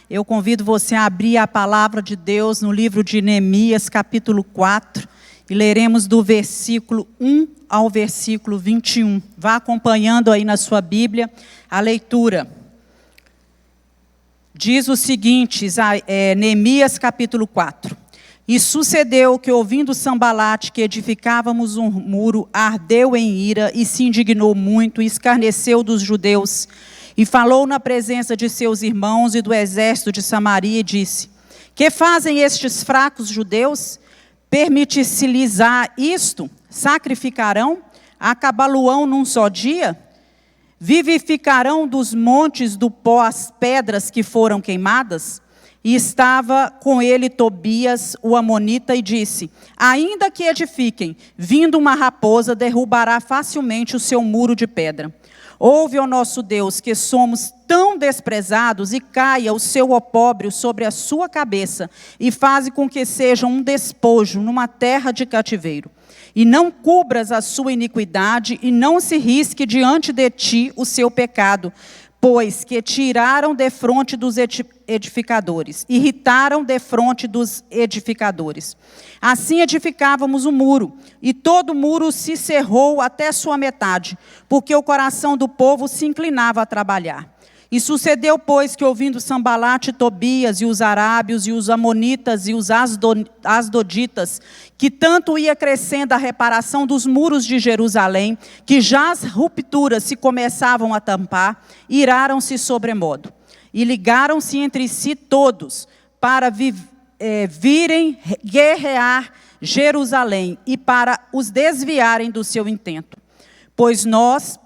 Eu convido você a abrir a palavra de Deus no livro de Neemias, capítulo 4, e leremos do versículo 1 ao versículo 21. Vá acompanhando aí na sua Bíblia a leitura. Diz o seguinte, Neemias capítulo 4. E sucedeu que, ouvindo Sambalate que edificávamos um muro, ardeu em ira e se indignou muito e escarneceu dos judeus. E falou na presença de seus irmãos e do exército de Samaria e disse: que fazem estes fracos judeus? Permite-se-lhes isto? Sacrificarão? Acabá-lo-ão num só dia? Vivificarão dos montes do pó as pedras que foram queimadas? E estava com ele Tobias, o amonita, e disse: ainda que edifiquem, vindo uma raposa, derrubará facilmente o seu muro de pedra. Ouve, ó nosso Deus, que somos tão desprezados, e caia o seu opróbrio sobre a sua cabeça, e faze com que seja um despojo numa terra de cativeiro. E não cubras a sua iniquidade, e não se risque diante de ti o seu pecado, pois que tiraram defronte dos edificadores, irritaram defronte dos edificadores. Assim edificávamos o muro, e todo o muro se cerrou até sua metade, porque o coração do povo se inclinava a trabalhar. E sucedeu, pois, que ouvindo Sambalate, Tobias, e os arábios, e os amonitas, e os asdoditas, que tanto ia crescendo a reparação dos muros de Jerusalém, que já as rupturas se começavam a tampar, iraram-se sobremodo. E ligaram-se entre si todos, para virem guerrear Jerusalém, e para os desviarem do seu intento. Pois nós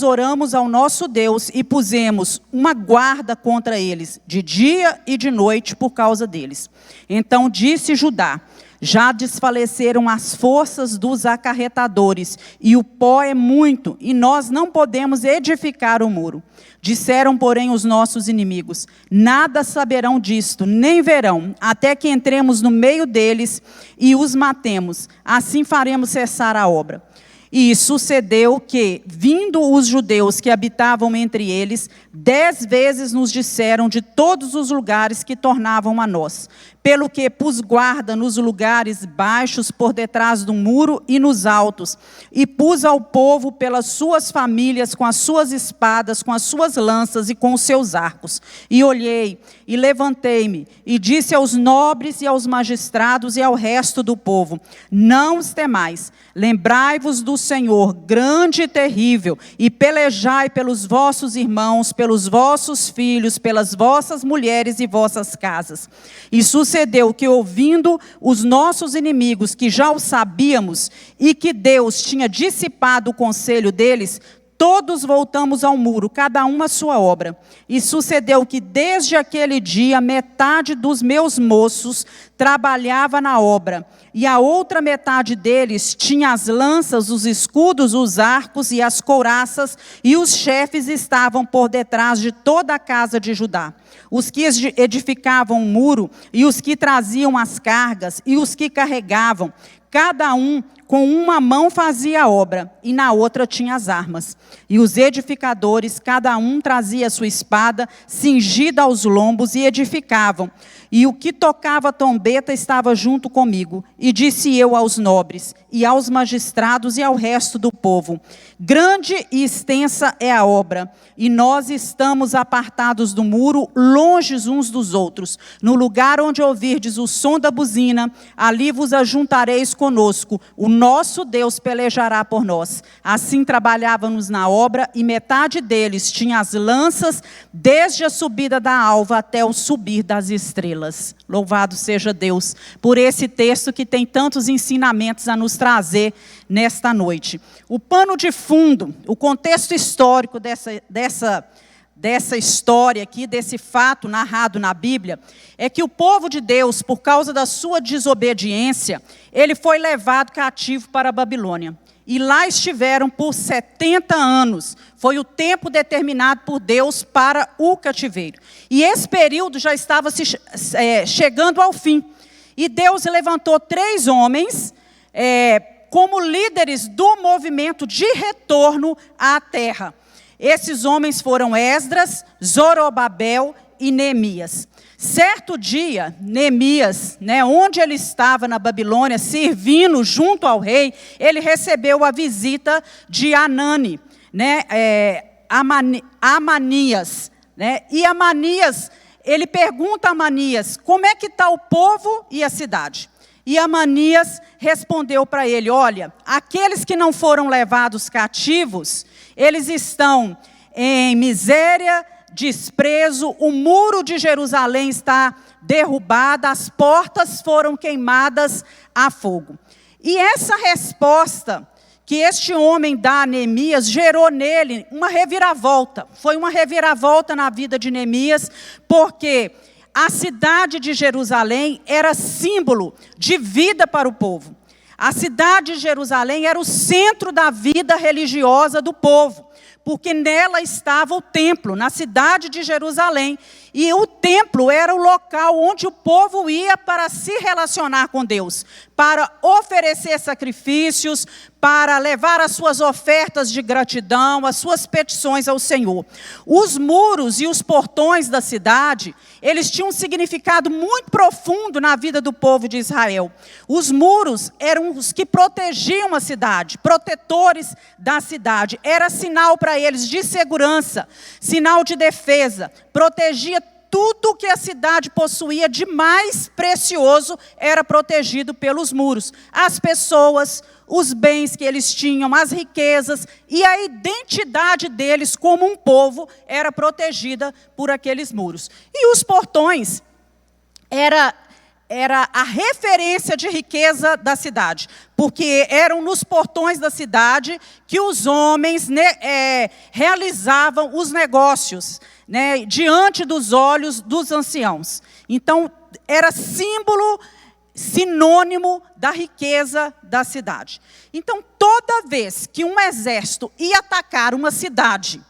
oramos ao nosso Deus e pusemos uma guarda contra eles, de dia e de noite, por causa deles. Então disse Judá: já desfaleceram as forças dos acarretadores, e o pó é muito, e nós não podemos edificar o muro. Disseram, porém, os nossos inimigos: nada saberão disto, nem verão, até que entremos no meio deles e os matemos. Assim faremos cessar a obra. E sucedeu que, vindo os judeus que habitavam entre eles, 10 vezes nos disseram de todos os lugares que tornavam a nós, pelo que pus guarda nos lugares baixos por detrás do muro e nos altos, e pus ao povo pelas suas famílias, com as suas espadas, com as suas lanças e com os seus arcos. E olhei, e levantei-me, e disse aos nobres e aos magistrados e ao resto do povo: não os temais, lembrai-vos do Senhor, grande e terrível, e pelejai pelos vossos irmãos, pelos vossos filhos, pelas vossas mulheres e vossas casas. E sucedeu que, ouvindo os nossos inimigos, que já o sabíamos, e que Deus tinha dissipado o conselho deles, todos voltamos ao muro, cada um a sua obra. E sucedeu que, desde aquele dia, metade dos meus moços trabalhava na obra, e a outra metade deles tinha as lanças, os escudos, os arcos e as couraças, e os chefes estavam por detrás de toda a casa de Judá. Os que edificavam o muro, e os que traziam as cargas, e os que carregavam, cada um com uma mão fazia a obra, e na outra tinha as armas. E os edificadores, cada um trazia a sua espada, cingida aos lombos, e edificavam. E o que tocava trombeta estava junto comigo. E disse eu aos nobres, e aos magistrados, e ao resto do povo: grande e extensa é a obra, e nós estamos apartados do muro, longes uns dos outros. No lugar onde ouvirdes o som da buzina, ali vos ajuntareis conosco. O nosso Deus pelejará por nós. Assim trabalhávamos na obra, e metade deles tinha as lanças, desde a subida da alva até o subir das estrelas. Louvado seja Deus por esse texto que tem tantos ensinamentos a nos trazer nesta noite. O pano de fundo, o contexto histórico dessa história aqui, desse fato narrado na Bíblia, é que o povo de Deus, por causa da sua desobediência, ele foi levado cativo para a Babilônia. E lá estiveram por 70 anos. Foi o tempo determinado por Deus para o cativeiro. E esse período já estava chegando ao fim. E Deus levantou 3 homens como líderes do movimento de retorno à terra. Esses homens foram Esdras, Zorobabel e Neemias. Certo dia, Neemias, onde ele estava na Babilônia, servindo junto ao rei, ele recebeu a visita de Anani, Amanias. E Amanias, ele pergunta a Amanias, como é que está o povo e a cidade? E Amanias respondeu para ele, olha, aqueles que não foram levados cativos, eles estão em miséria, desprezo, o muro de Jerusalém está derrubado, as portas foram queimadas a fogo. E essa resposta que este homem dá a Neemias gerou nele uma reviravolta. Foi uma reviravolta na vida de Neemias, porque a cidade de Jerusalém era símbolo de vida para o povo. A cidade de Jerusalém era o centro da vida religiosa do povo, porque nela estava o templo, na cidade de Jerusalém. E o templo era o local onde o povo ia para se relacionar com Deus, para oferecer sacrifícios, para levar as suas ofertas de gratidão, as suas petições ao Senhor. Os muros e os portões da cidade, eles tinham um significado muito profundo na vida do povo de Israel. Os muros eram os que protegiam a cidade, protetores da cidade. Era sinal para eles de segurança, sinal de defesa, protegia tudo que a cidade possuía de mais precioso era protegido pelos muros. As pessoas, os bens que eles tinham, as riquezas e a identidade deles como um povo era protegida por aqueles muros. E os portões era a referência de riqueza da cidade, porque eram nos portões da cidade que os homens realizavam os negócios, diante dos olhos dos anciãos. Então, era símbolo, sinônimo da riqueza da cidade. Então, toda vez que um exército ia atacar uma cidade,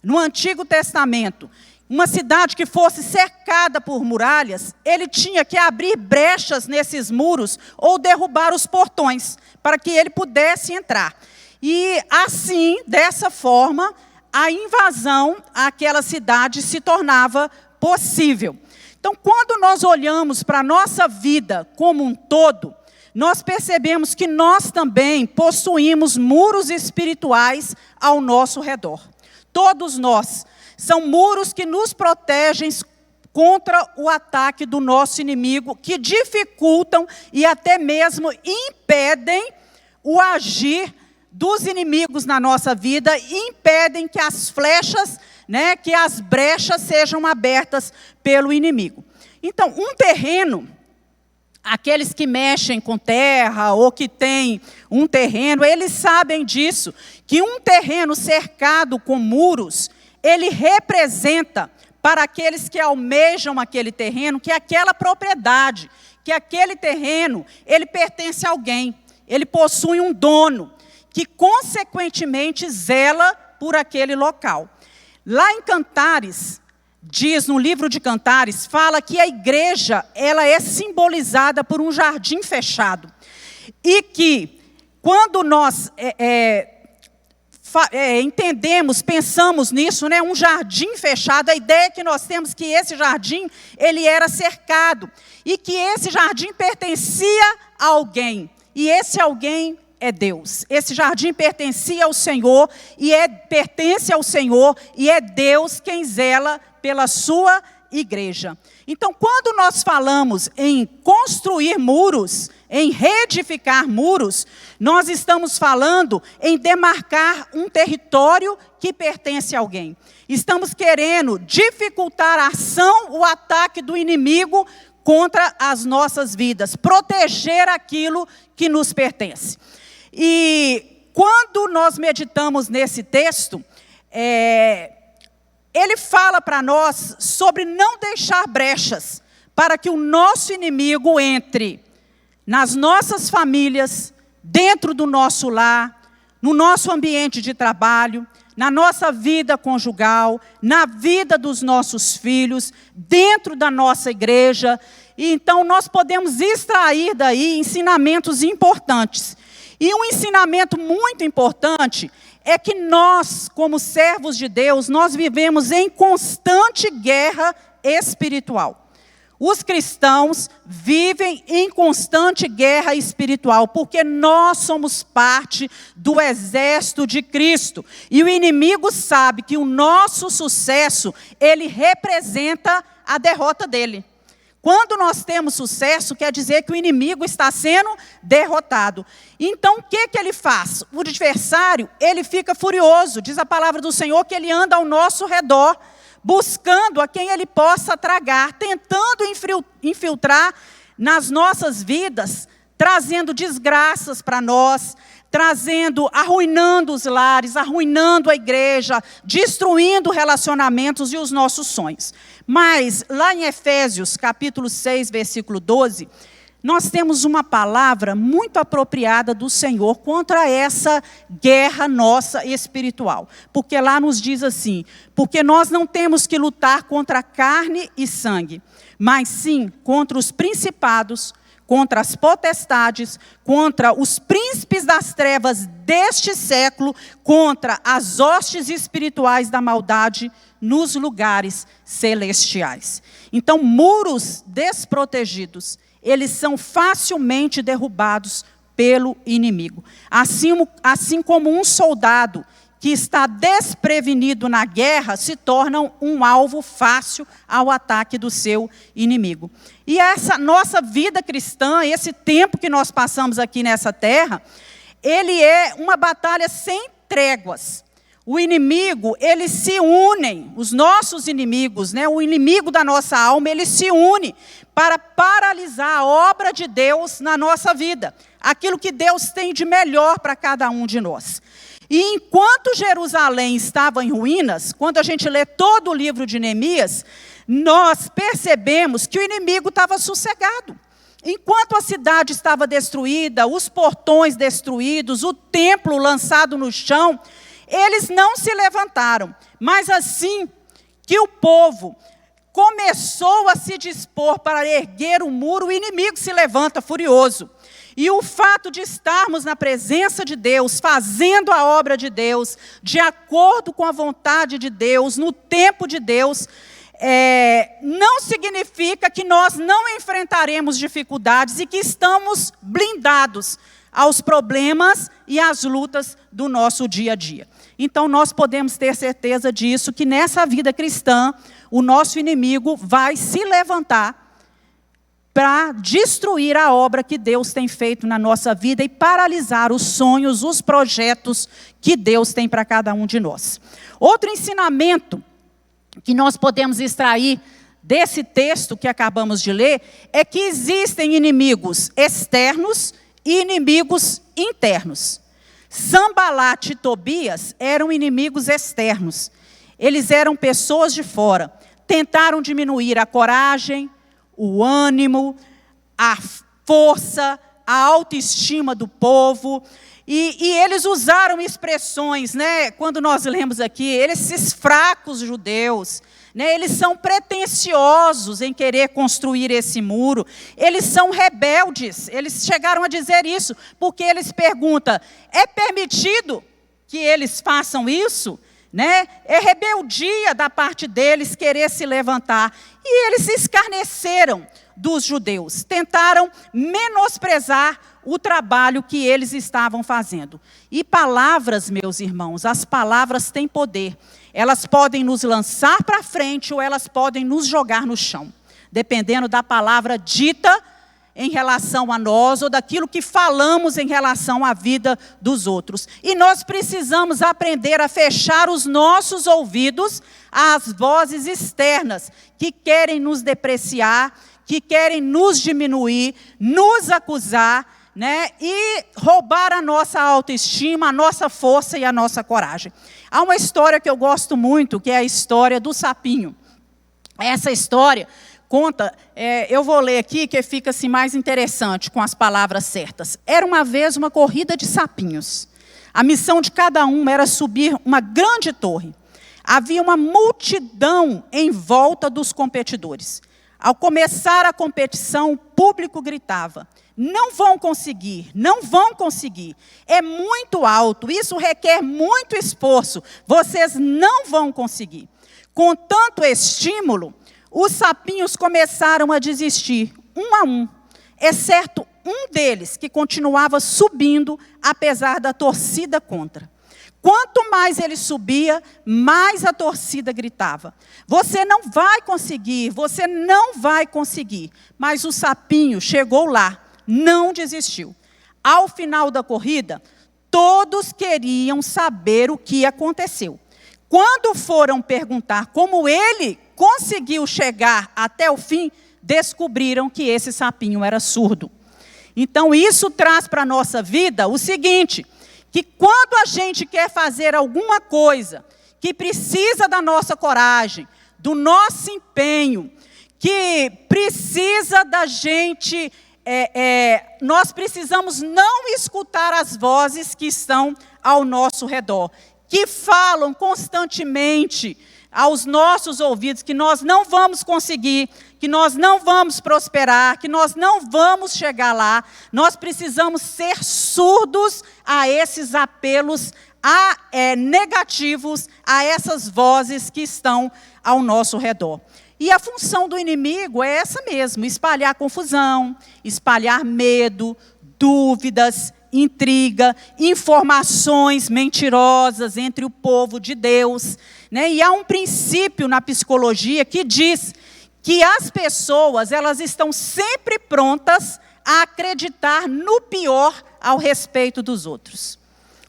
no Antigo Testamento, uma cidade que fosse cercada por muralhas, ele tinha que abrir brechas nesses muros ou derrubar os portões, para que ele pudesse entrar. E assim, dessa forma, a invasão àquela cidade se tornava possível. Então, quando nós olhamos para a nossa vida como um todo, nós percebemos que nós também possuímos muros espirituais ao nosso redor. Todos nós. São muros que nos protegem contra o ataque do nosso inimigo, que dificultam e até mesmo impedem o agir dos inimigos na nossa vida, e impedem que as flechas, que as brechas sejam abertas pelo inimigo. Então, um terreno, aqueles que mexem com terra ou que têm um terreno, eles sabem disso, que um terreno cercado com muros, ele representa para aqueles que almejam aquele terreno, que aquela propriedade, que aquele terreno, ele pertence a alguém, ele possui um dono, que consequentemente zela por aquele local. Lá em Cantares, diz no livro de Cantares, fala que a igreja, ela é simbolizada por um jardim fechado. E que, quando nós entendemos, pensamos nisso, um jardim fechado, a ideia que nós temos que esse jardim, ele era cercado, e que esse jardim pertencia a alguém, e esse alguém é Deus. Esse jardim pertencia ao Senhor, pertence ao Senhor, e é Deus quem zela pela sua igreja. Então, quando nós falamos em construir muros, em reedificar muros, nós estamos falando em demarcar um território que pertence a alguém. Estamos querendo dificultar a ação, o ataque do inimigo contra as nossas vidas, proteger aquilo que nos pertence. E quando nós meditamos nesse texto, ele fala para nós sobre não deixar brechas para que o nosso inimigo entre nas nossas famílias, dentro do nosso lar, no nosso ambiente de trabalho, na nossa vida conjugal, na vida dos nossos filhos, dentro da nossa igreja. E então nós podemos extrair daí ensinamentos importantes. E um ensinamento muito importante é que nós, como servos de Deus, nós vivemos em constante guerra espiritual. Os cristãos vivem em constante guerra espiritual, porque nós somos parte do exército de Cristo. E o inimigo sabe que o nosso sucesso, ele representa a derrota dele. Quando nós temos sucesso, quer dizer que o inimigo está sendo derrotado. Então, o que ele faz? O adversário, ele fica furioso. Diz a palavra do Senhor que ele anda ao nosso redor, buscando a quem ele possa tragar, tentando infiltrar nas nossas vidas, trazendo desgraças para nós, arruinando os lares, arruinando a igreja, destruindo relacionamentos e os nossos sonhos. Mas, lá em Efésios, capítulo 6, versículo 12, nós temos uma palavra muito apropriada do Senhor contra essa guerra nossa espiritual. Porque lá nos diz assim, porque nós não temos que lutar contra carne e sangue, mas sim contra os principados, contra as potestades, contra os príncipes das trevas deste século, contra as hostes espirituais da maldade nos lugares celestiais. Então, muros desprotegidos, eles são facilmente derrubados pelo inimigo. Assim como um soldado que está desprevenido na guerra se torna um alvo fácil ao ataque do seu inimigo. E essa nossa vida cristã, esse tempo que nós passamos aqui nessa terra, ele é uma batalha sem tréguas. O inimigo, eles se unem, os nossos inimigos, o inimigo da nossa alma, ele se une para paralisar a obra de Deus na nossa vida. Aquilo que Deus tem de melhor para cada um de nós. E enquanto Jerusalém estava em ruínas, quando a gente lê todo o livro de Neemias, nós percebemos que o inimigo estava sossegado. Enquanto a cidade estava destruída, os portões destruídos, o templo lançado no chão, eles não se levantaram. Mas assim que o povo começou a se dispor para erguer o muro, o inimigo se levanta furioso. E o fato de estarmos na presença de Deus, fazendo a obra de Deus, de acordo com a vontade de Deus, no tempo de Deus, não significa que nós não enfrentaremos dificuldades e que estamos blindados aos problemas e às lutas do nosso dia a dia. Então, nós podemos ter certeza disso, que nessa vida cristã, o nosso inimigo vai se levantar para destruir a obra que Deus tem feito na nossa vida e paralisar os sonhos, os projetos que Deus tem para cada um de nós. Outro ensinamento que nós podemos extrair desse texto que acabamos de ler é que existem inimigos externos e inimigos internos. Sanbalat e Tobias eram inimigos externos. Eles eram pessoas de fora. Tentaram diminuir a coragem, o ânimo, a força, a autoestima do povo. E eles usaram expressões, quando nós lemos aqui, esses fracos judeus, eles são pretensiosos em querer construir esse muro, eles são rebeldes, eles chegaram a dizer isso, porque eles perguntam, é permitido que eles façam isso? É rebeldia da parte deles querer se levantar. E eles se escarneceram dos judeus, tentaram menosprezar o trabalho que eles estavam fazendo. E palavras, meus irmãos, as palavras têm poder. Elas podem nos lançar para frente ou elas podem nos jogar no chão, dependendo da palavra dita em relação a nós ou daquilo que falamos em relação à vida dos outros. E nós precisamos aprender a fechar os nossos ouvidos às vozes externas que querem nos depreciar, que querem nos diminuir, nos acusar, e roubar a nossa autoestima, a nossa força e a nossa coragem. Há uma história que eu gosto muito, que é a história do sapinho. Essa história conta, eu vou ler aqui, que fica assim mais interessante, com as palavras certas. Era uma vez uma corrida de sapinhos. A missão de cada um era subir uma grande torre. Havia uma multidão em volta dos competidores. Ao começar a competição, o público gritava, não vão conseguir, não vão conseguir. É muito alto, isso requer muito esforço, vocês não vão conseguir. Com tanto estímulo, os sapinhos começaram a desistir, um a um, exceto um deles, que continuava subindo, apesar da torcida contra. Quanto mais ele subia, mais a torcida gritava: você não vai conseguir, você não vai conseguir. Mas o sapinho chegou lá, não desistiu. Ao final da corrida, todos queriam saber o que aconteceu. Quando foram perguntar como ele conseguiu chegar até o fim, descobriram que esse sapinho era surdo. Então, isso traz para a nossa vida o seguinte: que quando a gente quer fazer alguma coisa que precisa da nossa coragem, do nosso empenho, que precisa da gente, nós precisamos não escutar as vozes que estão ao nosso redor, que falam constantemente aos nossos ouvidos que nós não vamos conseguir, que nós não vamos prosperar, que nós não vamos chegar lá. Nós precisamos ser surdos a esses apelos negativos, a essas vozes que estão ao nosso redor. E a função do inimigo é essa mesmo: espalhar confusão, espalhar medo, dúvidas, intriga, informações mentirosas entre o povo de Deus, né? E há um princípio na psicologia que diz que as pessoas, elas estão sempre prontas a acreditar no pior ao respeito dos outros.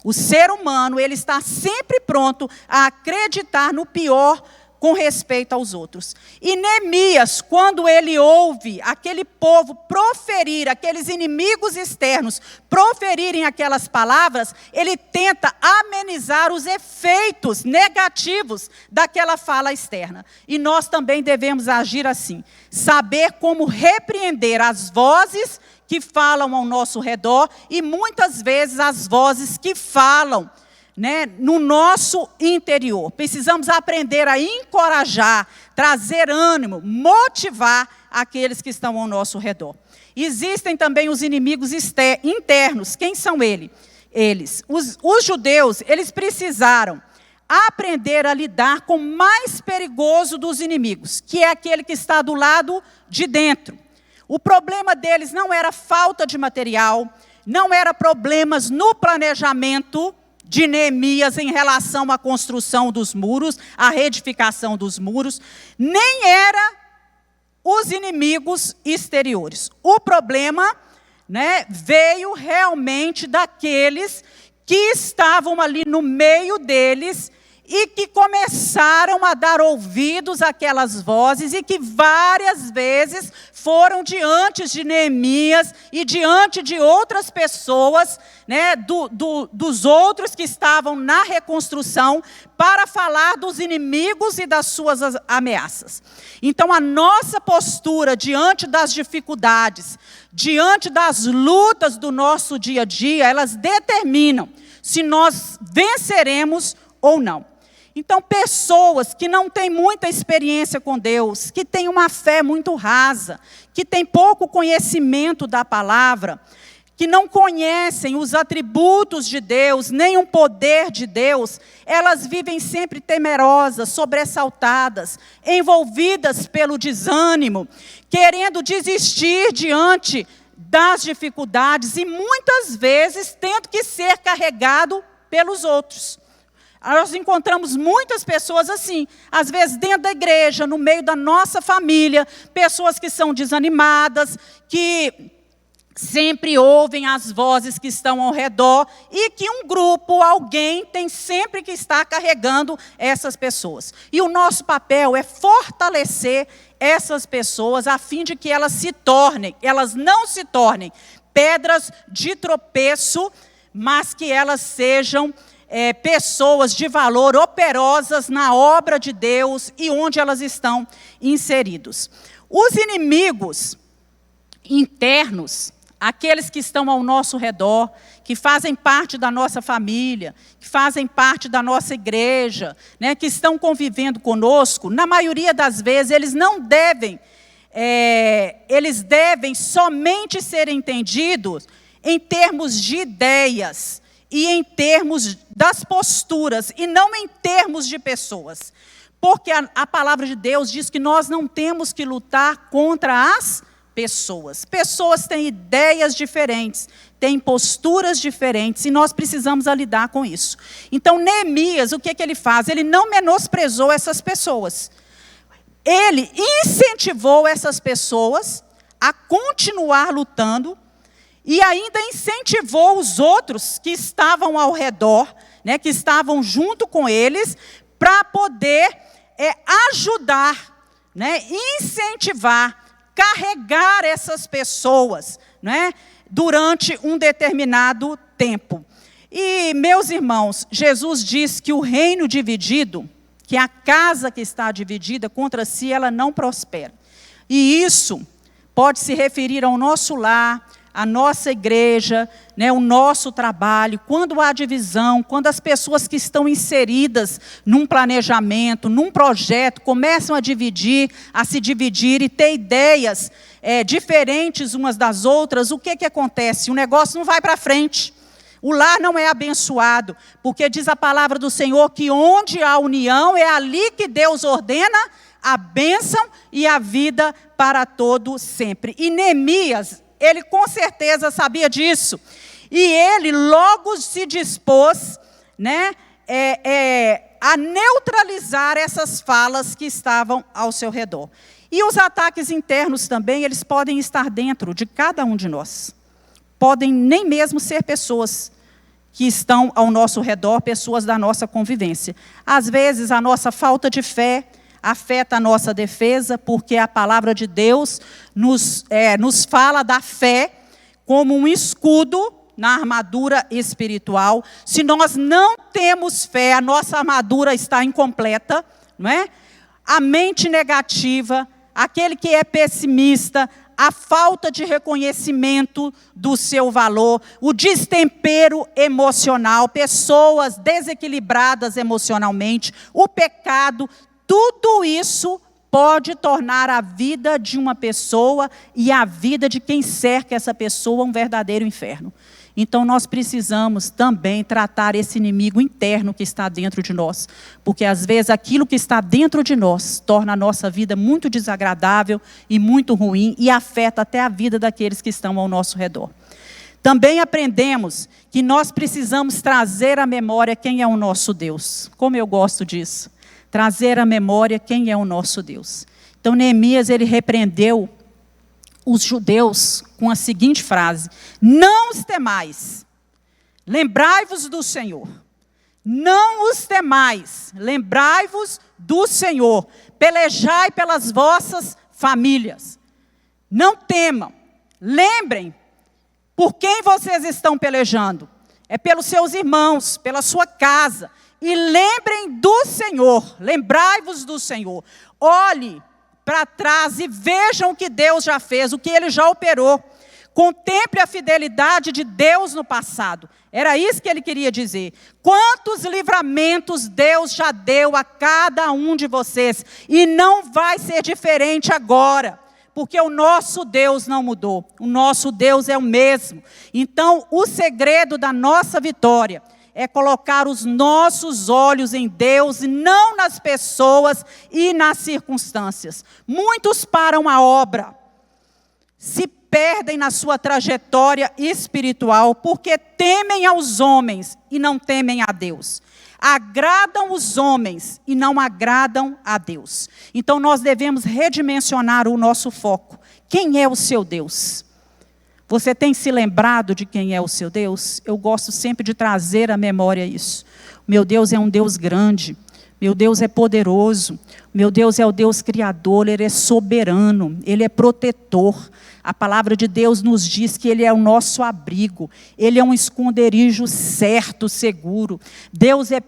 O ser humano, ele está sempre pronto a acreditar no pior com respeito aos outros. E Neemias, quando ele ouve aquele povo proferir, aqueles inimigos externos proferirem aquelas palavras, ele tenta amenizar os efeitos negativos daquela fala externa. E nós também devemos agir assim, saber como repreender as vozes que falam ao nosso redor e muitas vezes as vozes que falam, né, no nosso interior. Precisamos aprender a encorajar, trazer ânimo, motivar aqueles que estão ao nosso redor. Existem também os inimigos internos. Quem são eles? Os judeus, eles precisaram aprender a lidar com o mais perigoso dos inimigos, que é aquele que está do lado de dentro. O problema deles não era falta de material, não era problemas no planejamento de Neemias em relação à construção dos muros, à reedificação dos muros, nem era os inimigos exteriores. O problema, né, veio realmente daqueles que estavam ali no meio deles e que começaram a dar ouvidos àquelas vozes e que várias vezes foram diante de Neemias e diante de outras pessoas, né, dos outros que estavam na reconstrução, para falar dos inimigos e das suas ameaças. Então, a nossa postura diante das dificuldades, diante das lutas do nosso dia a dia, elas determinam se nós venceremos ou não. Então, pessoas que não têm muita experiência com Deus, que têm uma fé muito rasa, que têm pouco conhecimento da palavra, que não conhecem os atributos de Deus, nem o poder de Deus, elas vivem sempre temerosas, sobressaltadas, envolvidas pelo desânimo, querendo desistir diante das dificuldades e muitas vezes tendo que ser carregado pelos outros. Nós encontramos muitas pessoas assim, às vezes dentro da igreja, no meio da nossa família, pessoas que são desanimadas, que sempre ouvem as vozes que estão ao redor e que um grupo, alguém tem sempre que estar carregando essas pessoas. E o nosso papel é fortalecer essas pessoas a fim de que elas não se tornem pedras de tropeço, mas que elas sejam pessoas de valor, operosas na obra de Deus e onde elas estão inseridos. Os inimigos internos, aqueles que estão ao nosso redor, que fazem parte da nossa família, que fazem parte da nossa igreja, né, que estão convivendo conosco, na maioria das vezes eles devem somente ser entendidos em termos de ideias, e em termos das posturas, e não em termos de pessoas. Porque a palavra de Deus diz que nós não temos que lutar contra as pessoas. Pessoas têm ideias diferentes, têm posturas diferentes, e nós precisamos lidar com isso. Então, Neemias, o que ele faz? Ele não menosprezou essas pessoas. Ele incentivou essas pessoas a continuar lutando, e ainda incentivou os outros que estavam ao redor, né, que estavam junto com eles, para poder ajudar, né, incentivar, carregar essas pessoas, né, durante um determinado tempo. E, meus irmãos, Jesus diz que o reino dividido, que a casa que está dividida contra si, ela não prospera. E isso pode se referir ao nosso lar, à nossa igreja, né, o nosso trabalho. Quando há divisão, quando as pessoas que estão inseridas num planejamento, num projeto, começam a se dividir e ter ideias diferentes umas das outras, o que acontece? O negócio não vai para frente. O lar não é abençoado, porque diz a palavra do Senhor que onde há união, é ali que Deus ordena a bênção e a vida para todo sempre. E Neemias, ele com certeza sabia disso. E ele logo se dispôs, né, a neutralizar essas falas que estavam ao seu redor. E os ataques internos também, eles podem estar dentro de cada um de nós. Podem nem mesmo ser pessoas que estão ao nosso redor, pessoas da nossa convivência. Às vezes, a nossa falta de fé afeta a nossa defesa, porque a palavra de Deus nos fala da fé como um escudo na armadura espiritual. Se nós não temos fé, a nossa armadura está incompleta, não é? A mente negativa, aquele que é pessimista, a falta de reconhecimento do seu valor, o destempero emocional, pessoas desequilibradas emocionalmente, o pecado, tudo isso pode tornar a vida de uma pessoa e a vida de quem cerca essa pessoa um verdadeiro inferno. Então, nós precisamos também tratar esse inimigo interno que está dentro de nós. Porque, às vezes, aquilo que está dentro de nós torna a nossa vida muito desagradável e muito ruim e afeta até a vida daqueles que estão ao nosso redor. Também aprendemos que nós precisamos trazer à memória quem é o nosso Deus. Como eu gosto disso. Trazer à memória quem é o nosso Deus. Então, Neemias, ele repreendeu os judeus com a seguinte frase: não os temais, lembrai-vos do Senhor. Não os temais, lembrai-vos do Senhor. Pelejai pelas vossas famílias. Não temam, lembrem por quem vocês estão pelejando. É pelos seus irmãos, pela sua casa. E lembrem do Senhor, lembrai-vos do Senhor. Olhe para trás e vejam o que Deus já fez, o que Ele já operou. Contemple a fidelidade de Deus no passado. Era isso que ele queria dizer. Quantos livramentos Deus já deu a cada um de vocês. E não vai ser diferente agora. Porque o nosso Deus não mudou. O nosso Deus é o mesmo. Então, o segredo da nossa vitória é colocar os nossos olhos em Deus e não nas pessoas e nas circunstâncias. Muitos param a obra, se perdem na sua trajetória espiritual porque temem aos homens e não temem a Deus. Agradam os homens e não agradam a Deus. Então nós devemos redimensionar o nosso foco. Quem é o seu Deus? Você tem se lembrado de quem é o seu Deus? Eu gosto sempre de trazer à memória isso. Meu Deus é um Deus grande. Meu Deus é poderoso. Meu Deus é o Deus criador. Ele é soberano. Ele é protetor. A palavra de Deus nos diz que Ele é o nosso abrigo. Ele é um esconderijo certo, seguro. Deus é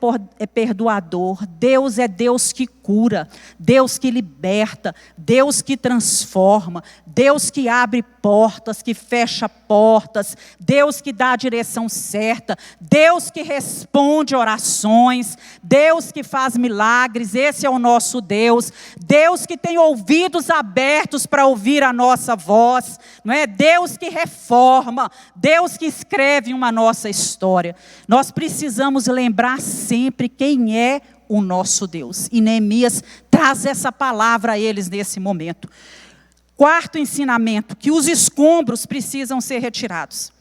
perdoador. Deus é Deus que cura. Deus que liberta. Deus que transforma. Deus que abre portas, que fecha portas. Deus que dá a direção certa. Deus que responde orações. Deus que faz milagres. Esse é o nosso Deus. Deus que tem ouvidos abertos para ouvir a nossa voz. Não é? Deus que reforma, Deus que escreve uma nossa história. Nós precisamos lembrar sempre quem é o nosso Deus. E Neemias traz essa palavra a eles nesse momento. Quarto ensinamento, que os escombros precisam ser retirados.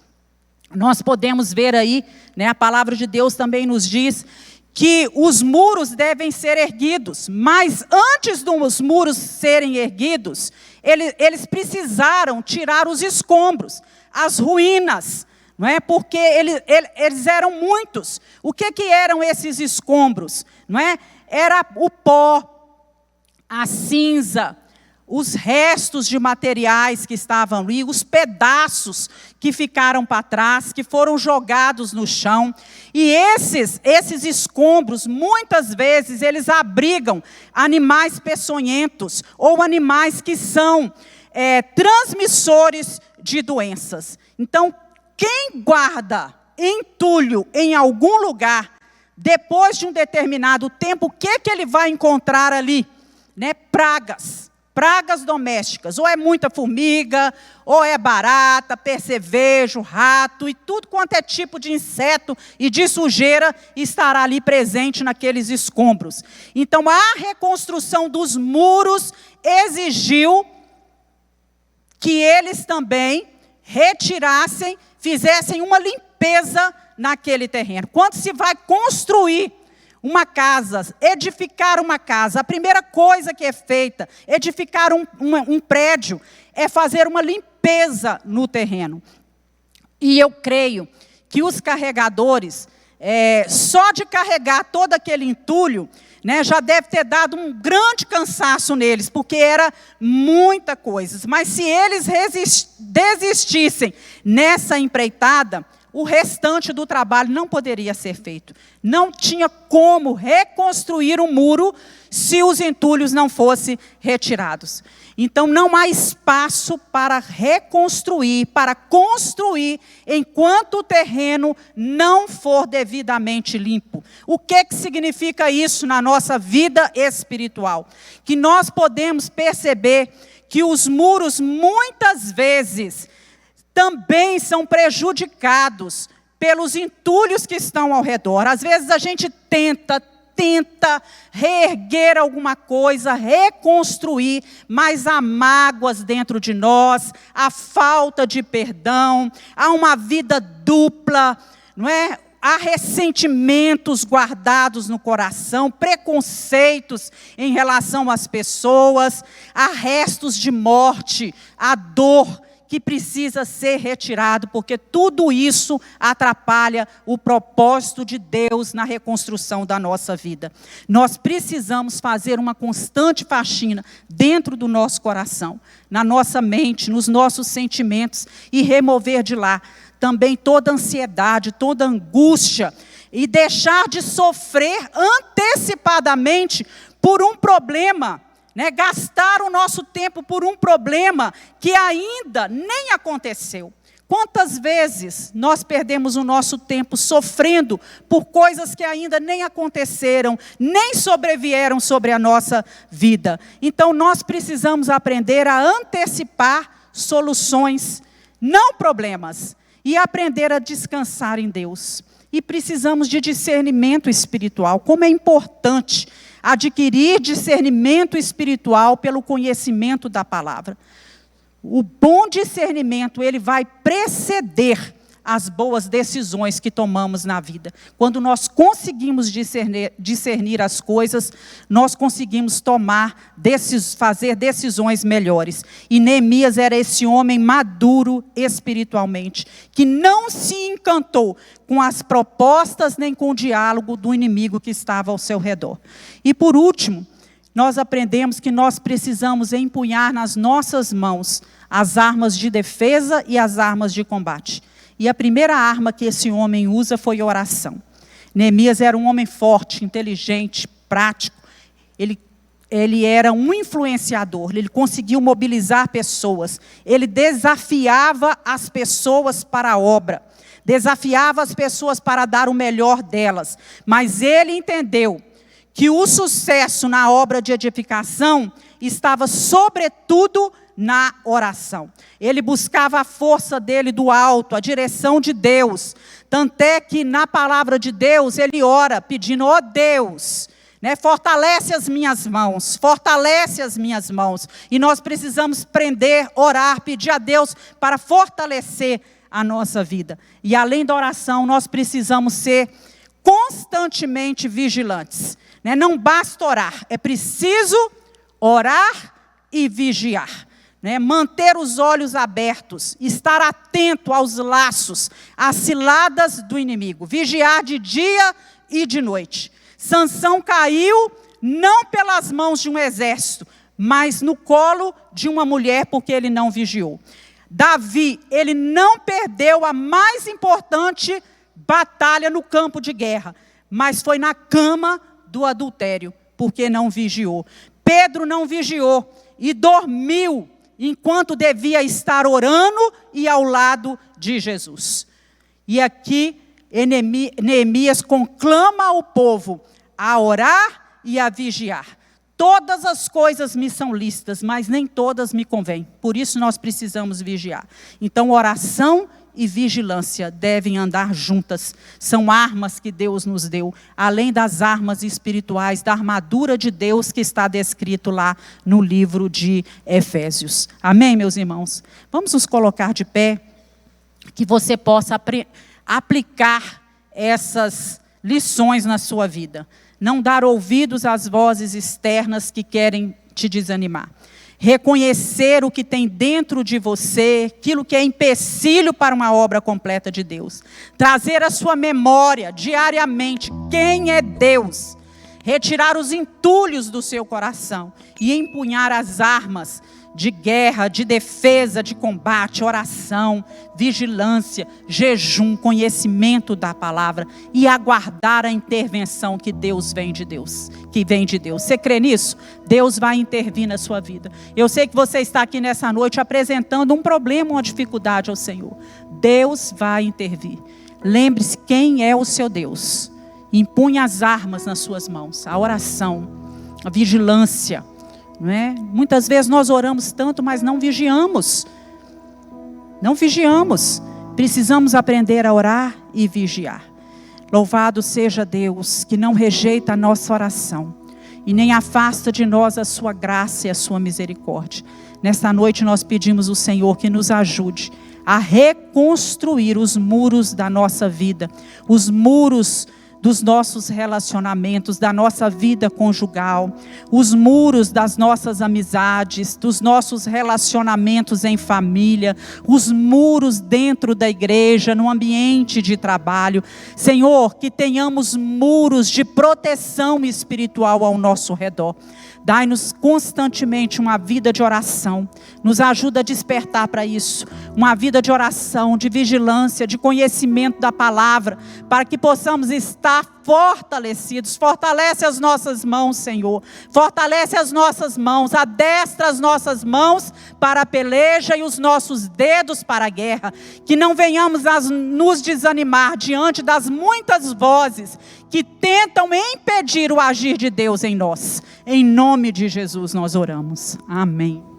Nós podemos ver aí, a palavra de Deus também nos diz que os muros devem ser erguidos, mas antes dos muros serem erguidos, eles precisaram tirar os escombros, as ruínas, não é? Porque eles eram muitos. O que eram esses escombros? Não é? Era o pó, a cinza, os restos de materiais que estavam ali, os pedaços que ficaram para trás, que foram jogados no chão. E esses escombros, muitas vezes, eles abrigam animais peçonhentos, ou animais que são transmissores de doenças. Então, quem guarda entulho em algum lugar, depois de um determinado tempo, o que ele vai encontrar ali? Pragas domésticas, ou é muita formiga, ou é barata, percevejo, rato, e tudo quanto é tipo de inseto e de sujeira estará ali presente naqueles escombros. Então, a reconstrução dos muros exigiu que eles também retirassem, fizessem uma limpeza naquele terreno. Quando se vai construir uma casa, edificar uma casa, a primeira coisa que é feita, edificar um prédio, é fazer uma limpeza no terreno. E eu creio que os carregadores, só de carregar todo aquele entulho, já deve ter dado um grande cansaço neles, porque era muita coisa. Mas se eles desistissem nessa empreitada, o restante do trabalho não poderia ser feito. Não tinha como reconstruir um muro se os entulhos não fossem retirados. Então, não há espaço para reconstruir, para construir, enquanto o terreno não for devidamente limpo. O que significa isso na nossa vida espiritual? Que nós podemos perceber que os muros, muitas vezes, também são prejudicados pelos entulhos que estão ao redor. Às vezes a gente tenta reerguer alguma coisa, reconstruir, mas há mágoas dentro de nós, há falta de perdão, há uma vida dupla, não é? Há ressentimentos guardados no coração, preconceitos em relação às pessoas, há restos de morte, há dor que precisa ser retirado, porque tudo isso atrapalha o propósito de Deus na reconstrução da nossa vida. Nós precisamos fazer uma constante faxina dentro do nosso coração, na nossa mente, nos nossos sentimentos, e remover de lá também toda ansiedade, toda angústia, e deixar de sofrer antecipadamente por um problema, gastar o nosso tempo por um problema que ainda nem aconteceu. Quantas vezes nós perdemos o nosso tempo sofrendo por coisas que ainda nem aconteceram, nem sobrevieram sobre a nossa vida? Então, nós precisamos aprender a antecipar soluções, não problemas, e aprender a descansar em Deus. E precisamos de discernimento espiritual. Como é importante adquirir discernimento espiritual pelo conhecimento da palavra. O bom discernimento, ele vai preceder as boas decisões que tomamos na vida. Quando nós conseguimos discernir as coisas, nós conseguimos fazer decisões melhores. E Neemias era esse homem maduro espiritualmente, que não se encantou com as propostas nem com o diálogo do inimigo que estava ao seu redor. E por último, nós aprendemos que nós precisamos empunhar nas nossas mãos as armas de defesa e as armas de combate. E a primeira arma que esse homem usa foi a oração. Neemias era um homem forte, inteligente, prático. Ele era um influenciador, ele conseguiu mobilizar pessoas. Ele desafiava as pessoas para a obra. Desafiava as pessoas para dar o melhor delas. Mas ele entendeu que o sucesso na obra de edificação estava sobretudo na oração. Ele buscava a força dele do alto, a direção de Deus. Tanto é que na palavra de Deus ele ora pedindo: ó Deus, né? Fortalece as minhas mãos, fortalece as minhas mãos. E nós precisamos aprender, orar, pedir a Deus para fortalecer a nossa vida. E além da oração, nós precisamos ser constantemente vigilantes, né? Não basta orar, é preciso orar e vigiar, né? Manter os olhos abertos, estar atento aos laços, às ciladas do inimigo, vigiar de dia e de noite. Sansão caiu não pelas mãos de um exército, mas no colo de uma mulher, porque ele não vigiou. Davi, ele não perdeu a mais importante batalha no campo de guerra, mas foi na cama do adultério, porque não vigiou. Pedro não vigiou e dormiu, enquanto devia estar orando e ao lado de Jesus. E aqui, Neemias conclama o povo a orar e a vigiar. Todas as coisas me são lícitas, mas nem todas me convêm. Por isso nós precisamos vigiar. Então, oração e vigilância devem andar juntas. São armas que Deus nos deu, além das armas espirituais, da armadura de Deus que está descrito lá no livro de Efésios. Amém, meus irmãos? Vamos nos colocar de pé, que você possa aplicar essas lições na sua vida. Não dar ouvidos às vozes externas que querem te desanimar. Reconhecer o que tem dentro de você, aquilo que é empecilho para uma obra completa de Deus. Trazer à sua memória diariamente quem é Deus. Retirar os entulhos do seu coração e empunhar as armas de guerra, de defesa, de combate, oração, vigilância, jejum, conhecimento da palavra e aguardar a intervenção que vem de Deus. Você crê nisso? Deus vai intervir na sua vida. Eu sei que você está aqui nessa noite apresentando um problema, uma dificuldade ao Senhor. Deus vai intervir. Lembre-se quem é o seu Deus. Impunha as armas nas suas mãos, a oração, a vigilância. Não é? Muitas vezes nós oramos tanto, mas não vigiamos. Não vigiamos. Precisamos aprender a orar e vigiar. Louvado seja Deus, que não rejeita a nossa oração e nem afasta de nós a sua graça e a sua misericórdia. Nesta noite nós pedimos ao Senhor que nos ajude a reconstruir os muros da nossa vida, os muros dos nossos relacionamentos, da nossa vida conjugal, os muros das nossas amizades, dos nossos relacionamentos em família, os muros dentro da igreja, no ambiente de trabalho. Senhor, que tenhamos muros de proteção espiritual ao nosso redor. Dai-nos constantemente uma vida de oração. Nos ajuda a despertar para isso. Uma vida de oração, de vigilância, de conhecimento da palavra, para que possamos estar fortalecidos. Fortalece as nossas mãos, Senhor. Fortalece as nossas mãos. Adestra as nossas mãos para a peleja e os nossos dedos para a guerra. Que não venhamos a nos desanimar diante das muitas vozes que tentam impedir o agir de Deus em nós. Em nome de Jesus nós oramos. Amém.